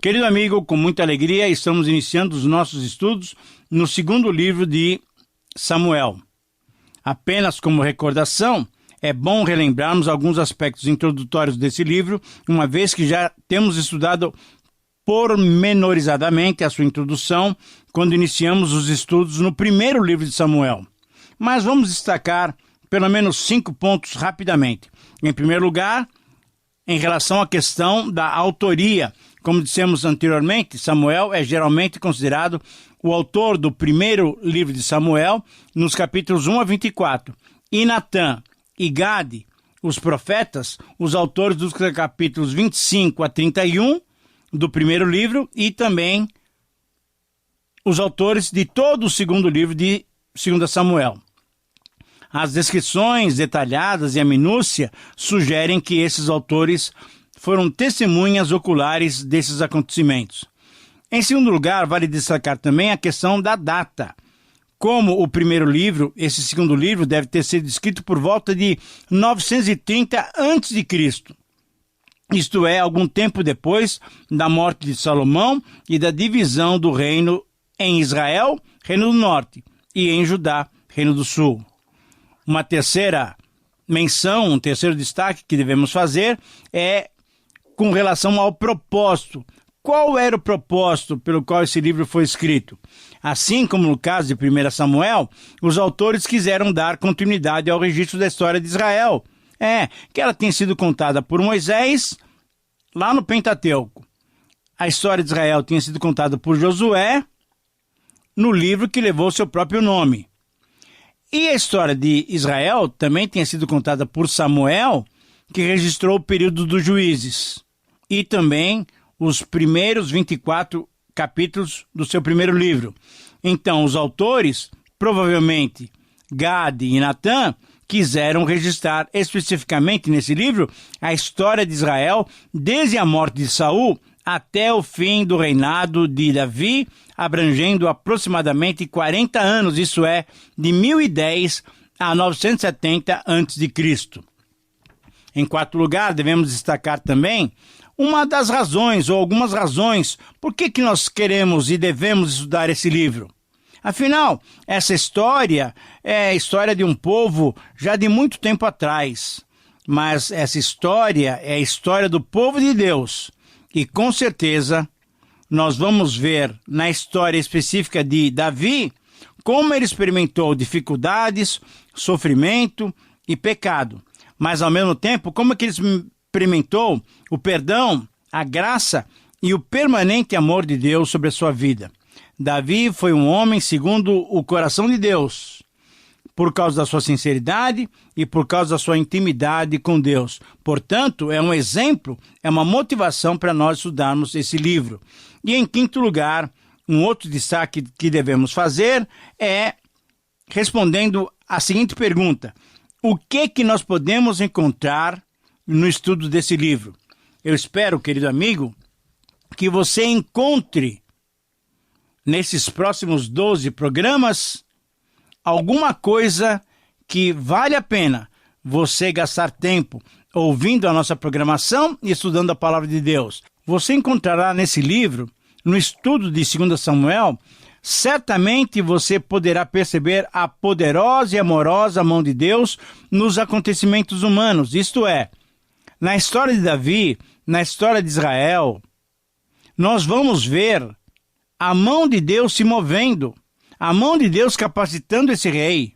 Querido amigo, com muita alegria, estamos iniciando os nossos estudos no segundo livro de Samuel. Apenas como recordação, é bom relembrarmos alguns aspectos introdutórios desse livro, uma vez que já temos estudado pormenorizadamente a sua introdução quando iniciamos os estudos no primeiro livro de Samuel. Mas vamos destacar pelo menos 5 pontos rapidamente. Em primeiro lugar, em relação à questão da autoria. Como dissemos anteriormente, Samuel é geralmente considerado o autor do primeiro livro de Samuel, nos capítulos 1 a 24. E Natã e Gade, os profetas, os autores dos capítulos 25 a 31 do primeiro livro, e também os autores de todo o segundo livro de 2 Samuel. As descrições detalhadas e a minúcia sugerem que esses autores foram testemunhas oculares desses acontecimentos. Em segundo lugar, vale destacar também a questão da data. Como o primeiro livro, esse segundo livro deve ter sido escrito por volta de 930 a.C., isto é, algum tempo depois da morte de Salomão e da divisão do reino em Israel, Reino do Norte, e em Judá, Reino do Sul. Uma terceira menção, um terceiro destaque que devemos fazer é com relação ao propósito. Qual era o propósito pelo qual esse livro foi escrito? Assim como no caso de 1 Samuel, os autores quiseram dar continuidade ao registro da história de Israel. Que ela tem sido contada por Moisés lá no Pentateuco. A história de Israel tinha sido contada por Josué no livro que levou seu próprio nome. E a história de Israel também tinha sido contada por Samuel, que registrou o período dos juízes, e também os primeiros 24 capítulos do seu primeiro livro. Então, os autores, provavelmente Gade e Natã, quiseram registrar especificamente nesse livro a história de Israel desde a morte de Saul até o fim do reinado de Davi, abrangendo aproximadamente 40 anos, isso é, de 1010 a 970 a.C. Em quarto lugar, devemos destacar também uma das razões, ou algumas razões, por que nós queremos e devemos estudar esse livro. Afinal, essa história é a história de um povo já de muito tempo atrás, mas essa história é a história do povo de Deus. E com certeza nós vamos ver na história específica de Davi como ele experimentou dificuldades, sofrimento e pecado. Mas ao mesmo tempo, como é que ele experimentou o perdão, a graça e o permanente amor de Deus sobre a sua vida. Davi foi um homem segundo o coração de Deus, por causa da sua sinceridade e por causa da sua intimidade com Deus. Portanto, é um exemplo, é uma motivação para nós estudarmos esse livro. E em quinto lugar, um outro destaque que devemos fazer é respondendo a seguinte pergunta: o que nós podemos encontrar no estudo desse livro? Eu espero, querido amigo, que você encontre nesses próximos 12 programas alguma coisa que vale a pena você gastar tempo ouvindo a nossa programação e estudando a palavra de Deus. Você encontrará nesse livro, no estudo de 2 Samuel, certamente você poderá perceber a poderosa e amorosa mão de Deus nos acontecimentos humanos, isto é, na história de Davi, na história de Israel. Nós vamos ver a mão de Deus se movendo, a mão de Deus capacitando esse rei.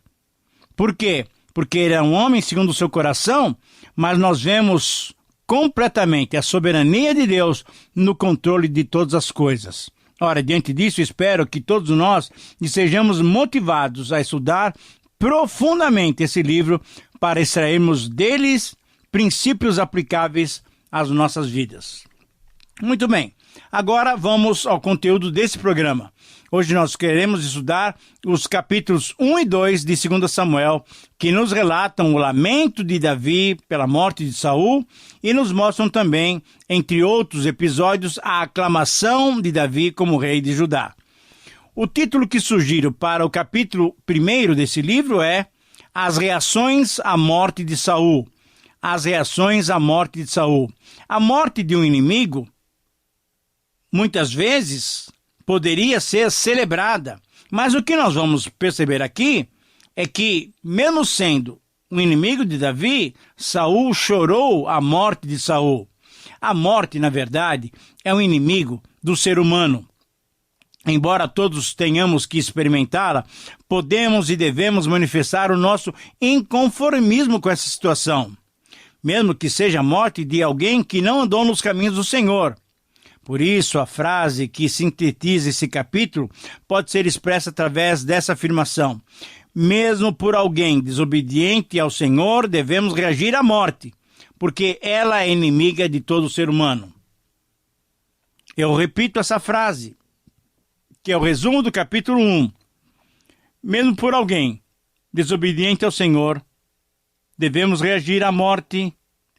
Por quê? Porque ele é um homem segundo o seu coração, mas nós vemos completamente a soberania de Deus no controle de todas as coisas. Ora, diante disso, espero que todos nós sejamos motivados a estudar profundamente esse livro para extrairmos deles princípios aplicáveis às nossas vidas. Muito bem, agora vamos ao conteúdo desse programa. Hoje nós queremos estudar os capítulos 1 e 2 de 2 Samuel, que nos relatam o lamento de Davi pela morte de Saul e nos mostram também, entre outros episódios, a aclamação de Davi como rei de Judá. O título que sugiro para o capítulo 1 desse livro é As reações à morte de Saul. As reações à morte de Saul. A morte de um inimigo muitas vezes poderia ser celebrada. Mas o que nós vamos perceber aqui é que, mesmo sendo um inimigo de Davi, Saul chorou a morte de Saul. A morte, na verdade, é um inimigo do ser humano. Embora todos tenhamos que experimentá-la, podemos e devemos manifestar o nosso inconformismo com essa situação, mesmo que seja a morte de alguém que não andou nos caminhos do Senhor. Por isso, a frase que sintetiza esse capítulo pode ser expressa através dessa afirmação: mesmo por alguém desobediente ao Senhor, devemos reagir à morte, porque ela é inimiga de todo ser humano. Eu repito essa frase, que é o resumo do capítulo 1. Mesmo por alguém desobediente ao Senhor, devemos reagir à morte,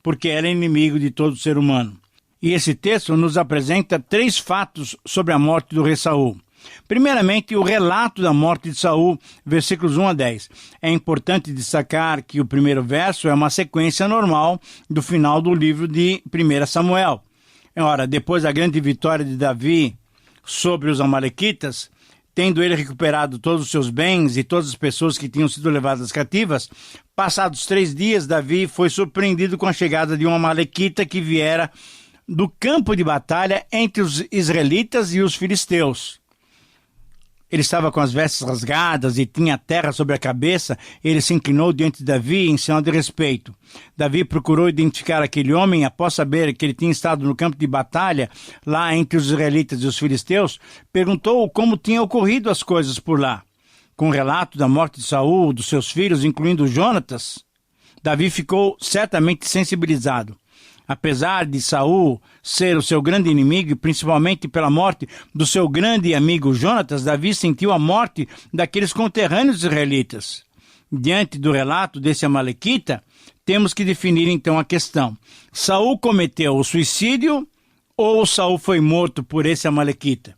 porque ela é inimigo de todo ser humano. E esse texto nos apresenta 3 fatos sobre a morte do rei Saul. Primeiramente, o relato da morte de Saul, versículos 1 a 10. É importante destacar que o primeiro verso é uma sequência normal do final do livro de 1 Samuel. Ora, depois da grande vitória de Davi sobre os amalequitas, tendo ele recuperado todos os seus bens e todas as pessoas que tinham sido levadas cativas, passados 3 dias, Davi foi surpreendido com a chegada de um amalequita que viera do campo de batalha entre os israelitas e os filisteus. Ele estava com as vestes rasgadas e tinha terra sobre a cabeça. Ele se inclinou diante de Davi em sinal de respeito. Davi procurou identificar aquele homem. Após saber que ele tinha estado no campo de batalha, lá entre os israelitas e os filisteus, perguntou como tinham ocorrido as coisas por lá. Com o relato da morte de Saul, dos seus filhos, incluindo Jonatas, Davi ficou certamente sensibilizado. Apesar de Saul ser o seu grande inimigo, e principalmente pela morte do seu grande amigo Jonatas, Davi sentiu a morte daqueles conterrâneos israelitas. Diante do relato desse amalequita, temos que definir então a questão: Saul cometeu o suicídio ou Saul foi morto por esse amalequita?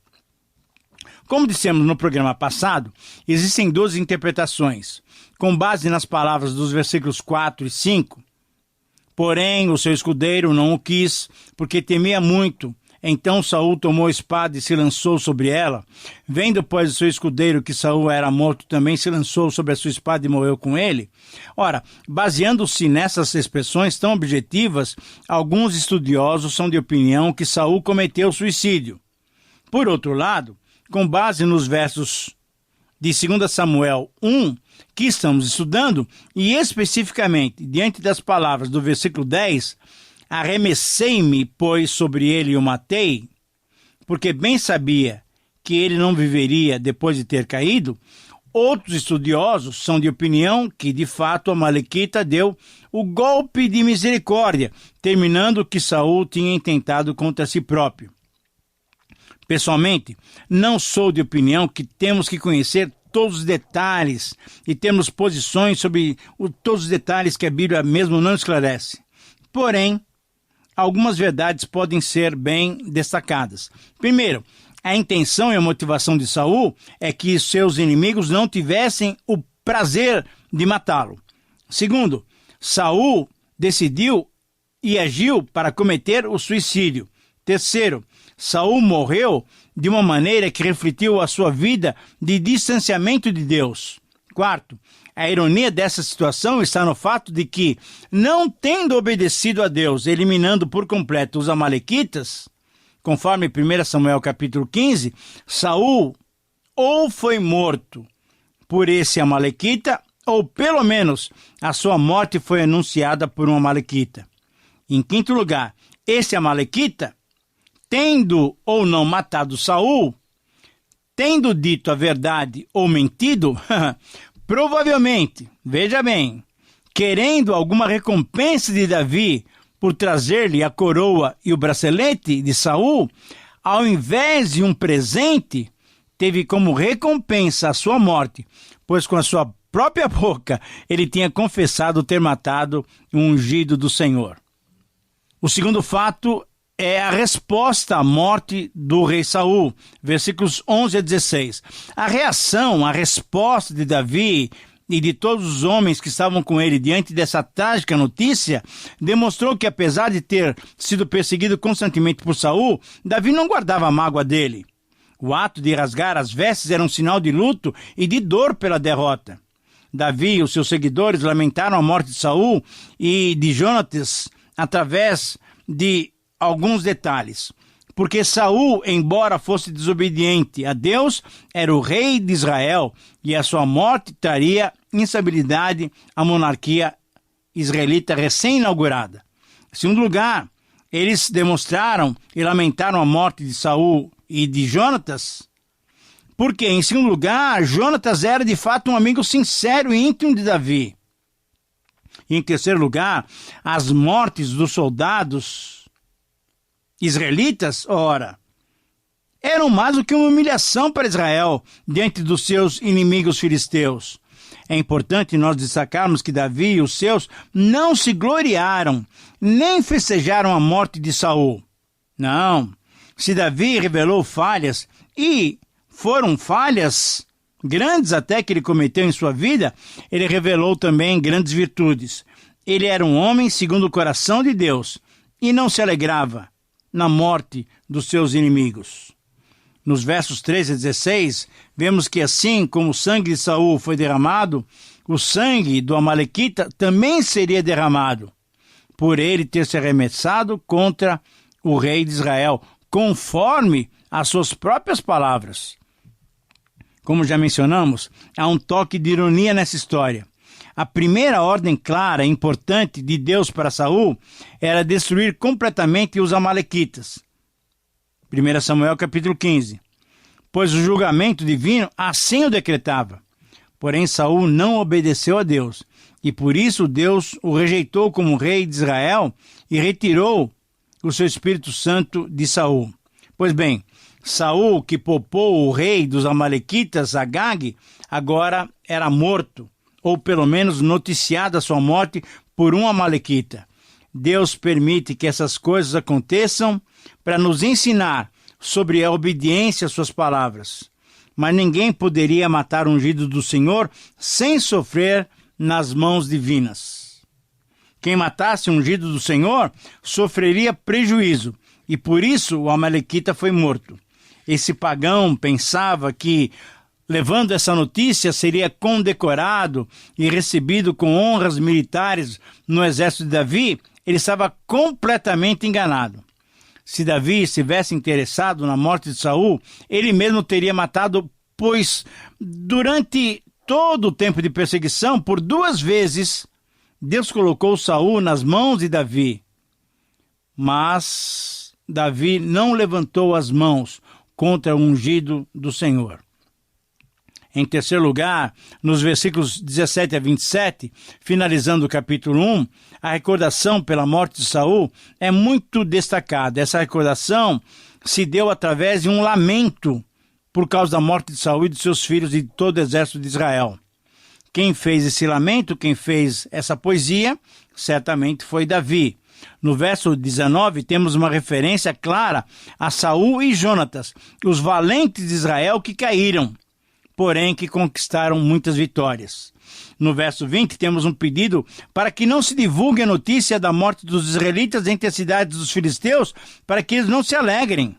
Como dissemos no programa passado, existem 2 interpretações. Com base nas palavras dos versículos 4 e 5, porém, o seu escudeiro não o quis, porque temia muito. Então Saul tomou a espada e se lançou sobre ela. Vendo, pois, o seu escudeiro que Saul era morto, também se lançou sobre a sua espada e morreu com ele. Ora, baseando-se nessas expressões tão objetivas, alguns estudiosos são de opinião que Saul cometeu suicídio. Por outro lado, com base nos versos de 2 Samuel 1, que estamos estudando, e especificamente diante das palavras do versículo 10, arremessei-me, pois, sobre ele e o matei, porque bem sabia que ele não viveria depois de ter caído, outros estudiosos são de opinião que, de fato, o amalequita deu o golpe de misericórdia, terminando o que Saul tinha intentado contra si próprio. Pessoalmente, não sou de opinião que temos que conhecer todos os detalhes e temos posições sobre todos os detalhes que a Bíblia mesmo não esclarece. Porém, algumas verdades podem ser bem destacadas. Primeiro, a intenção e a motivação de Saul é que seus inimigos não tivessem o prazer de matá-lo. Segundo, Saul decidiu e agiu para cometer o suicídio. Terceiro, Saul morreu de uma maneira que refletiu a sua vida de distanciamento de Deus. Quarto, a ironia dessa situação está no fato de que, não tendo obedecido a Deus, eliminando por completo os amalequitas, conforme 1 Samuel capítulo 15, Saul ou foi morto por esse amalequita, ou pelo menos a sua morte foi anunciada por um amalequita. Em quinto lugar, esse amalequita, tendo ou não matado Saul, tendo dito a verdade ou mentido, provavelmente, veja bem, querendo alguma recompensa de Davi por trazer-lhe a coroa e o bracelete de Saul, ao invés de um presente, teve como recompensa a sua morte, pois com a sua própria boca ele tinha confessado ter matado o ungido do Senhor. O segundo fato é a resposta à morte do rei Saul, versículos 11 a 16. A resposta de Davi e de todos os homens que estavam com ele diante dessa trágica notícia, demonstrou que, apesar de ter sido perseguido constantemente por Saul, Davi não guardava mágoa dele. O ato de rasgar as vestes era um sinal de luto e de dor pela derrota. Davi e os seus seguidores lamentaram a morte de Saul e de Jonatas através de alguns detalhes. Porque Saul, embora fosse desobediente a Deus, era o rei de Israel e a sua morte traria instabilidade à monarquia israelita recém-inaugurada. Em segundo lugar, eles demonstraram e lamentaram a morte de Saul e de Jonatas, porque, em segundo lugar, Jonatas era de fato um amigo sincero e íntimo de Davi. E, em terceiro lugar, as mortes dos soldados israelitas, ora, eram mais do que uma humilhação para Israel diante dos seus inimigos filisteus. É importante nós destacarmos que Davi e os seus não se gloriaram, nem festejaram a morte de Saul. Não, se Davi revelou falhas, e foram falhas grandes até que ele cometeu em sua vida, ele revelou também grandes virtudes. Ele era um homem segundo o coração de Deus e não se alegrava na morte dos seus inimigos. Nos versos 13 a 16, vemos que assim como o sangue de Saul foi derramado, o sangue do Amalequita também seria derramado, por ele ter se arremessado contra o rei de Israel, conforme as suas próprias palavras. Como já mencionamos, há um toque de ironia nessa história. A primeira ordem clara e importante de Deus para Saul era destruir completamente os amalequitas. 1 Samuel capítulo 15. Pois o julgamento divino assim o decretava. Porém Saul não obedeceu a Deus, e por isso Deus o rejeitou como rei de Israel e retirou o seu Espírito Santo de Saul. Pois bem, Saul, que poupou o rei dos amalequitas, Agag, agora era morto, ou pelo menos noticiada a sua morte por um amalequita. Deus permite que essas coisas aconteçam para nos ensinar sobre a obediência às suas palavras. Mas ninguém poderia matar o ungido do Senhor sem sofrer nas mãos divinas. Quem matasse o ungido do Senhor sofreria prejuízo, e por isso o amalequita foi morto. Esse pagão pensava que, levando essa notícia, seria condecorado e recebido com honras militares no exército de Davi. Ele estava completamente enganado. Se Davi estivesse interessado na morte de Saul, ele mesmo teria matado, pois durante todo o tempo de perseguição, por 2 vezes, Deus colocou Saul nas mãos de Davi. Mas Davi não levantou as mãos contra o ungido do Senhor. Em terceiro lugar, nos versículos 17 a 27, finalizando o capítulo 1, a recordação pela morte de Saul é muito destacada. Essa recordação se deu através de um lamento por causa da morte de Saul e de seus filhos e de todo o exército de Israel. Quem fez esse lamento, quem fez essa poesia, certamente foi Davi. No verso 19, temos uma referência clara a Saul e Jonatas, os valentes de Israel que caíram, porém que conquistaram muitas vitórias. No verso 20, temos um pedido para que não se divulgue a notícia da morte dos israelitas entre as cidades dos filisteus, para que eles não se alegrem.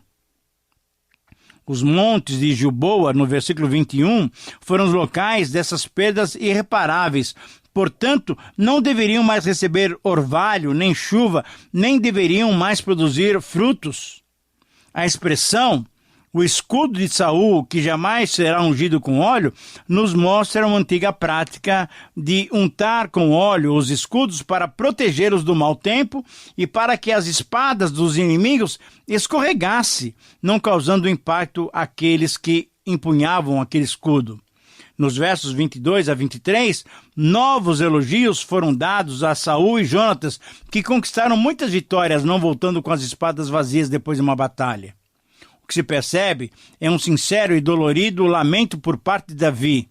Os montes de Gilboa, no versículo 21, foram os locais dessas perdas irreparáveis. Portanto, não deveriam mais receber orvalho, nem chuva, nem deveriam mais produzir frutos. A expressão, o escudo de Saul, que jamais será ungido com óleo, nos mostra uma antiga prática de untar com óleo os escudos para protegê-los do mau tempo e para que as espadas dos inimigos escorregassem, não causando impacto àqueles que empunhavam aquele escudo. Nos versos 22 a 23, novos elogios foram dados a Saul e Jonatas, que conquistaram muitas vitórias, não voltando com as espadas vazias depois de uma batalha. O que se percebe é um sincero e dolorido lamento por parte de Davi.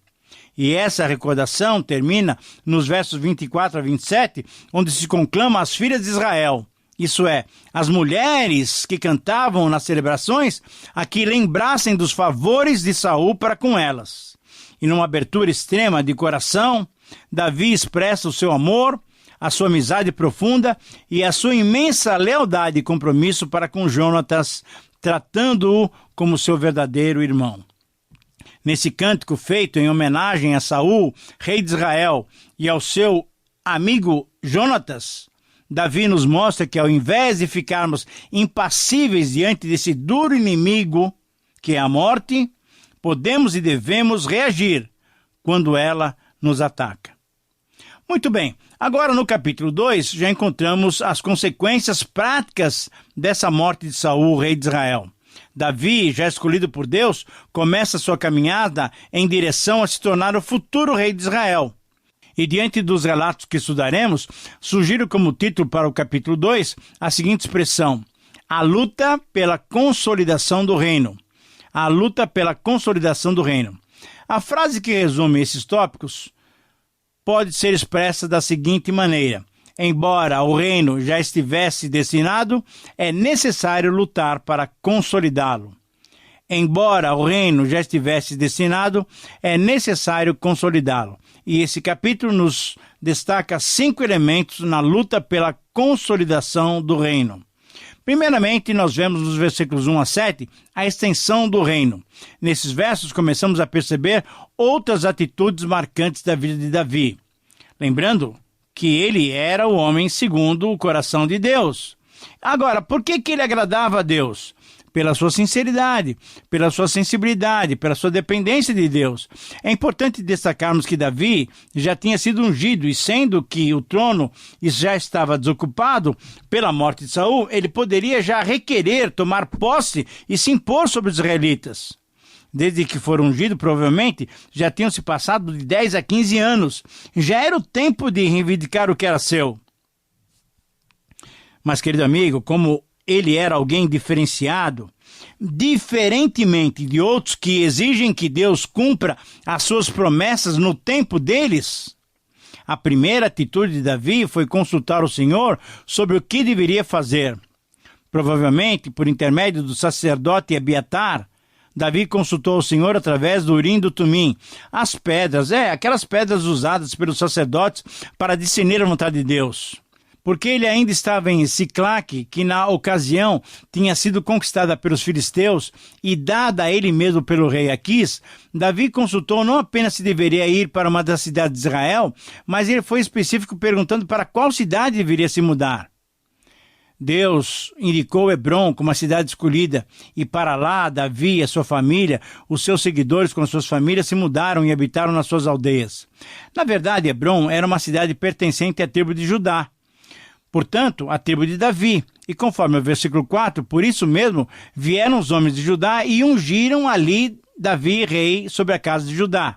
E essa recordação termina nos versos 24 a 27, onde se conclama as filhas de Israel, isso é, as mulheres que cantavam nas celebrações, a que lembrassem dos favores de Saul para com elas. E numa abertura extrema de coração, Davi expressa o seu amor, a sua amizade profunda e a sua imensa lealdade e compromisso para com Jonatas, tratando-o como seu verdadeiro irmão. Nesse cântico feito em homenagem a Saul, rei de Israel, e ao seu amigo Jonatas, Davi nos mostra que ao invés de ficarmos impassíveis diante desse duro inimigo, que é a morte, podemos e devemos reagir quando ela nos ataca. Muito bem, agora no capítulo 2 já encontramos as consequências práticas dessa morte de Saul, rei de Israel. Davi, já escolhido por Deus, começa sua caminhada em direção a se tornar o futuro rei de Israel. E diante dos relatos que estudaremos, sugiro como título para o capítulo 2 a seguinte expressão: a luta pela consolidação do reino. A luta pela consolidação do reino. A frase que resume esses tópicos pode ser expressa da seguinte maneira: embora o reino já estivesse destinado, é necessário lutar para consolidá-lo. Embora o reino já estivesse destinado, é necessário consolidá-lo. E esse capítulo nos destaca 5 elementos na luta pela consolidação do reino. Primeiramente, nós vemos nos versículos 1 a 7 a extensão do reino. Nesses versos, começamos a perceber outras atitudes marcantes da vida de Davi. Lembrando que ele era o homem segundo o coração de Deus. Agora, por que ele agradava a Deus? Pela sua sinceridade, pela sua sensibilidade, pela sua dependência de Deus. É importante destacarmos que Davi já tinha sido ungido, e sendo que o trono já estava desocupado pela morte de Saul, ele poderia já requerer tomar posse e se impor sobre os israelitas. Desde que for ungido, provavelmente, já tinham se passado de 10 a 15 anos. Já era o tempo de reivindicar o que era seu. Mas, querido amigo, como ele era alguém diferenciado, diferentemente de outros que exigem que Deus cumpra as suas promessas no tempo deles, a primeira atitude de Davi foi consultar o Senhor sobre o que deveria fazer. Provavelmente, por intermédio do sacerdote Abiatar, Davi consultou o Senhor através do Urim e do Tumim, as pedras, aquelas pedras usadas pelos sacerdotes para discernir a vontade de Deus. Porque ele ainda estava em Siclaque, que na ocasião tinha sido conquistada pelos filisteus e dada a ele mesmo pelo rei Aquis, Davi consultou não apenas se deveria ir para uma das cidades de Israel, mas ele foi específico perguntando para qual cidade deveria se mudar. Deus indicou Hebrom como a cidade escolhida, e para lá Davi e a sua família, os seus seguidores com as suas famílias, se mudaram e habitaram nas suas aldeias. Na verdade, Hebrom era uma cidade pertencente à tribo de Judá. Portanto, a tribo de Davi. E conforme o versículo 4, por isso mesmo vieram os homens de Judá e ungiram ali Davi rei sobre a casa de Judá.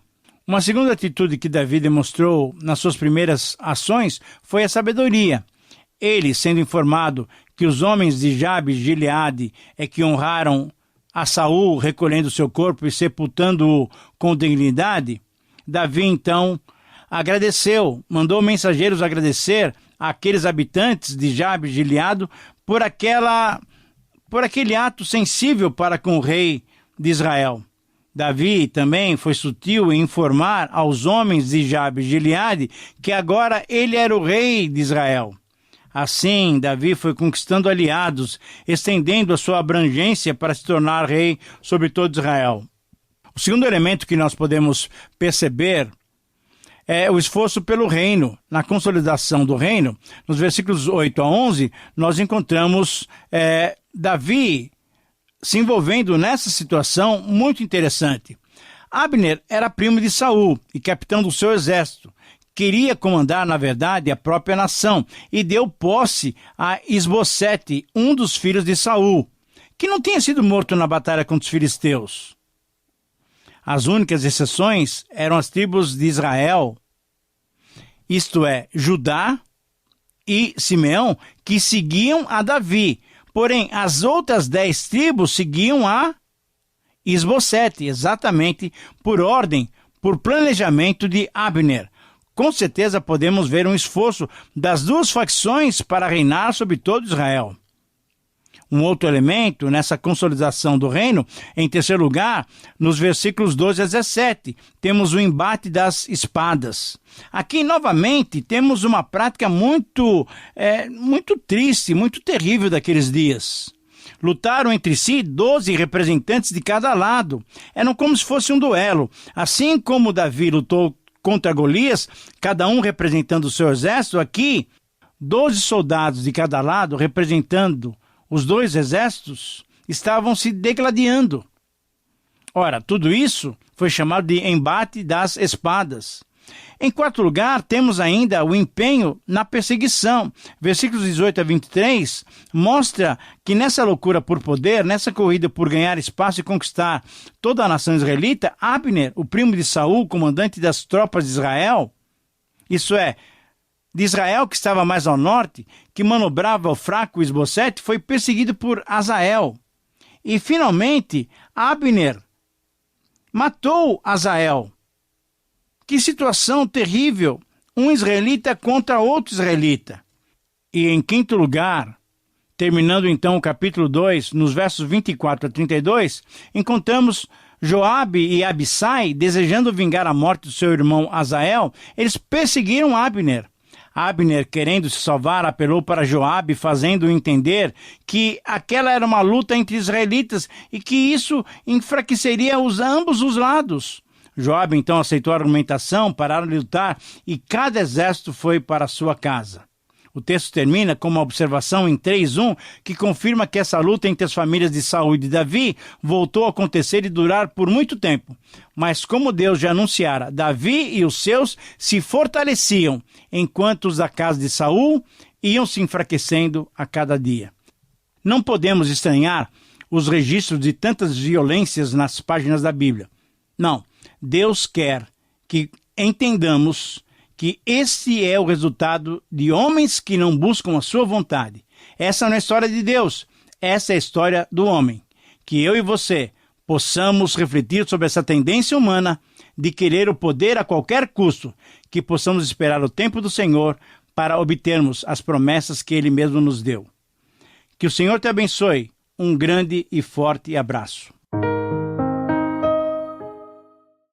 Uma segunda atitude que Davi demonstrou nas suas primeiras ações foi a sabedoria. Ele, sendo informado que os homens de Jabes de Gileade é que honraram a Saul, recolhendo seu corpo e sepultando-o com dignidade, Davi então agradeceu, mandou mensageiros agradecer àqueles habitantes de Jabes de Gileade por aquele ato sensível para com o rei de Israel. Davi também foi sutil em informar aos homens de Jabes de Gileade que agora ele era o rei de Israel. Assim, Davi foi conquistando aliados, estendendo a sua abrangência para se tornar rei sobre todo Israel. O segundo elemento que nós podemos perceber é o esforço pelo reino. Na consolidação do reino, nos versículos 8 a 11, nós encontramos Davi se envolvendo nessa situação muito interessante. Abner era primo de Saul e capitão do seu exército. Queria comandar, na verdade, a própria nação e deu posse a Isbosete, um dos filhos de Saul, que não tinha sido morto na batalha contra os filisteus. As únicas exceções eram as tribos de Israel, isto é, Judá e Simeão, que seguiam a Davi. Porém, as outras 10 tribos seguiam a Isbosete, exatamente por ordem, por planejamento de Abner. Com certeza podemos ver um esforço das duas facções para reinar sobre todo Israel. Um outro elemento nessa consolidação do reino, em terceiro lugar, nos versículos 12 a 17, temos o embate das espadas. Aqui, novamente, temos uma prática muito triste, muito terrível daqueles dias. Lutaram entre si 12 representantes de cada lado. Eram como se fosse um duelo. Assim como Davi lutou contra Golias, cada um representando o seu exército, aqui, 12 soldados de cada lado, representando os dois exércitos, estavam se degladiando. Ora, tudo isso foi chamado de embate das espadas. Em quarto lugar, temos ainda o empenho na perseguição. Versículos 18 a 23 mostra que nessa loucura por poder, nessa corrida por ganhar espaço e conquistar toda a nação israelita, Abner, o primo de Saul, comandante das tropas de Israel, isso é, de Israel que estava mais ao norte, que manobrava o fraco Isbosete, foi perseguido por Azael. E finalmente, Abner matou Azael. Que situação terrível! Um israelita contra outro israelita. E em quinto lugar, terminando então o capítulo 2, nos versos 24 a 32, encontramos Joabe e Abissai desejando vingar a morte do seu irmão Azael. Eles perseguiram Abner. Abner, querendo se salvar, apelou para Joabe, fazendo-o entender que aquela era uma luta entre israelitas e que isso enfraqueceria ambos os lados. Joabe então aceitou a argumentação, pararam de lutar e cada exército foi para a sua casa. O texto termina com uma observação em 3:1 que confirma que essa luta entre as famílias de Saul e de Davi voltou a acontecer e durar por muito tempo. Mas como Deus já anunciara, Davi e os seus se fortaleciam, enquanto os da casa de Saul iam se enfraquecendo a cada dia. Não podemos estranhar os registros de tantas violências nas páginas da Bíblia. Não. Deus quer que entendamos que esse é o resultado de homens que não buscam a sua vontade. Essa não é a história de Deus, essa é a história do homem. Que eu e você possamos refletir sobre essa tendência humana de querer o poder a qualquer custo, que possamos esperar o tempo do Senhor para obtermos as promessas que Ele mesmo nos deu. Que o Senhor te abençoe. Um grande e forte abraço.